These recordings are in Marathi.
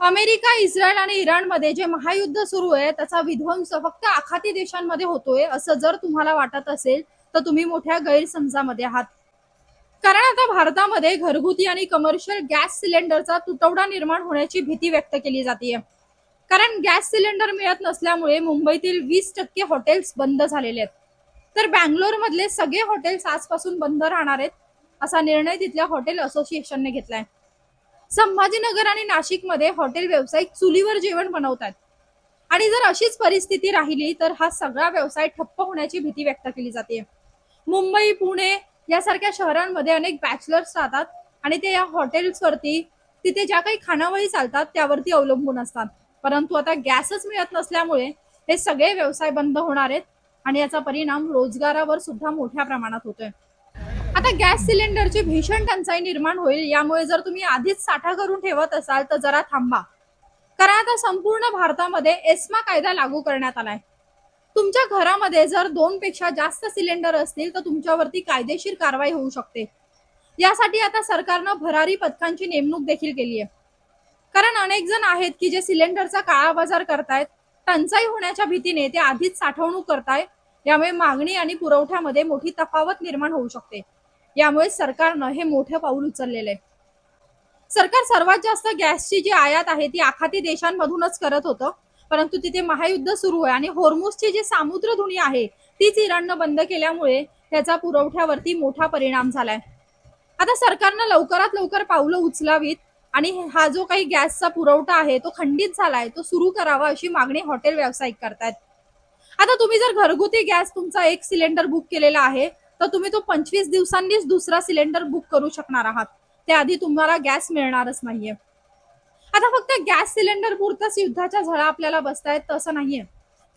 अमेरिका, इस्रायल आणि इराणमध्ये जे महायुद्ध सुरू आहे त्याचा विध्वंस फक्त आखाती देशांमध्ये होतोय असं जर तुम्हाला वाटत असेल तर तुम्ही मोठ्या गैरसमजामध्ये आहात. कारण आता भारतामध्ये घरगुती आणि कमर्शियल गॅस सिलेंडरचा तुटवडा निर्माण होण्याची भीती व्यक्त केली जाते. कारण गॅस सिलेंडर मिळत नसल्यामुळे मुंबईतील 20% हॉटेल्स बंद झालेले आहेत. तर बँगलोर मधले सगळे हॉटेल्स आजपासून बंद राहणार आहेत असा निर्णय तिथल्या हॉटेल असोसिएशनने घेतलाय. संभाजीनगर आणि नाशिकमध्ये हॉटेल व्यावसायिक चुलीवर जेवण बनवतात आणि जर अशीच परिस्थिती राहिली तर हा सगळा व्यवसाय ठप्प होण्याची भीती व्यक्त केली जाते. मुंबई, पुणे यासारख्या शहरांमध्ये अनेक बॅचलर्स राहतात आणि ते या हॉटेल्सवरती तिथे ज्या काही खानावळी चालतात त्यावरती अवलंबून असतात. परंतु आता गॅसच मिळत नसल्यामुळे हे सगळे व्यवसाय बंद होणार आहेत आणि याचा परिणाम रोजगारावर सुद्धा मोठ्या प्रमाणात होतोय. आता गॅस सिलेंडरची भीषण टंचाई निर्माण होईल, यामुळे जर तुम्ही आधीच साठा करून ठेवत असाल तर जरा थांबा. कारण आता संपूर्ण भारतामध्ये एस्मा कायदा लागू करण्यात आलाय. तुमच्या घरामध्ये जर 2 पेक्षा जास्त सिलेंडर असतील तर तुमच्यावरती कायदेशीर कारवाई होऊ शकते. यासाठी आता सरकारनं भरारी पथकांची नेमणूक देखील केली आहे. कारण अनेक जण आहेत की जे सिलेंडरचा काळा बाजार करतायत, टंचाई होण्याच्या भीतीने ते आधीच साठवणूक करतायत. यामुळे मागणी आणि पुरवठ्यामध्ये मोठी तफावत निर्माण होऊ शकते. यामुळे सरकारनं हे मोठं पाऊल उचललेलं आहे. सरकार सर्वात जास्त गॅसची जी आयात आहे ती आखाती देशांमधूनच करत होतं, परंतु तिथे महायुद्ध सुरू आहे आणि होर्मुझची जी सामुद्रधुनी आहे तीच इराणनं बंद केल्यामुळे त्याचा पुरवठ्यावरती मोठा परिणाम झालाय. आता सरकारनं लवकरात लवकर पावलं उचलावीत आणि हा जो काही गॅसचा पुरवठा आहे तो खंडित झालाय तो सुरू करावा अशी मागणी हॉटेल व्यावसायिक करतायत. आता तुम्ही जर घरगुती गॅस तुमचा एक सिलेंडर बुक केलेला आहे तर तुम्ही तो 25 दिवसांनीच दुसरा सिलेंडर बुक करू शकणार आहात. त्याआधी तुम्हाला गॅस मिळणारच नाहीये. आता फक्त गॅस सिलेंडर पुरताच युद्धाच्या झळा आपल्याला बसतायत तसं नाहीये.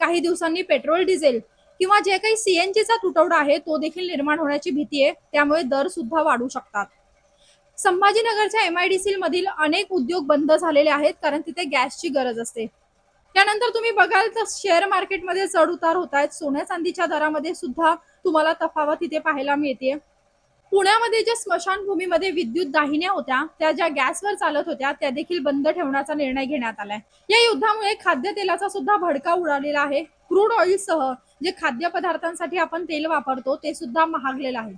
काही दिवसांनी पेट्रोल, डिझेल किंवा जे काही सीएनजीचा तुटवडा आहे तो देखील निर्माण होण्याची भीती आहे. त्यामुळे दर सुद्धा वाढू शकतात. संभाजीनगरच्या एमआयडीसी मधील अनेक उद्योग बंद झालेले आहेत कारण तिथे गॅसची गरज असते. त्यानंतर तुम्ही बघाल तर शेअर मार्केटमध्ये चढ उतार होत आहेत. सोन्या चांदीच्या दरामध्ये सुद्धा तुम्हाला तफावत इथे पाहायला मिळते. पुण्यामध्ये ज्या स्मशानभूमीमध्ये विद्युत दाहिन्या होत्या त्या ज्या गॅसवर चालत होत्या त्या देखील बंद ठेवण्याचा निर्णय घेण्यात आलाय. या युद्धामुळे खाद्यतेलाचा सुद्धा भडका उडालेला आहे. क्रूड ऑइल सह जे खाद्यपदार्थांसाठी आपण तेल वापरतो ते सुद्धा महागलेलं आहे.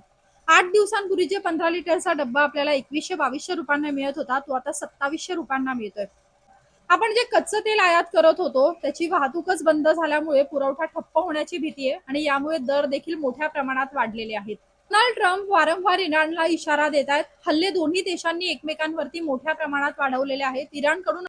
8 दिवसांपूर्वी जे 15 लिटरचा डब्बा आपल्याला 2100-2200 रुपयांना मिळत होता तो आता 2700 रुपयांना मिळतोय. आपण जे कच्चं तेल आयात करत होतो त्याची वाहतूकच बंद झाल्यामुळे पुरवठा ठप्प होण्याची भीती आहे आणि यामुळे दर देखील मोठ्या प्रमाणात वाढलेले आहेत. डोनाल्ड ट्रम्प वारंवार इराणला इशारा देत आहेत. हल्ले दोन्ही देशांनी एकमेकांवरती मोठ्या प्रमाणात वाढवलेले आहेत. इराणकडून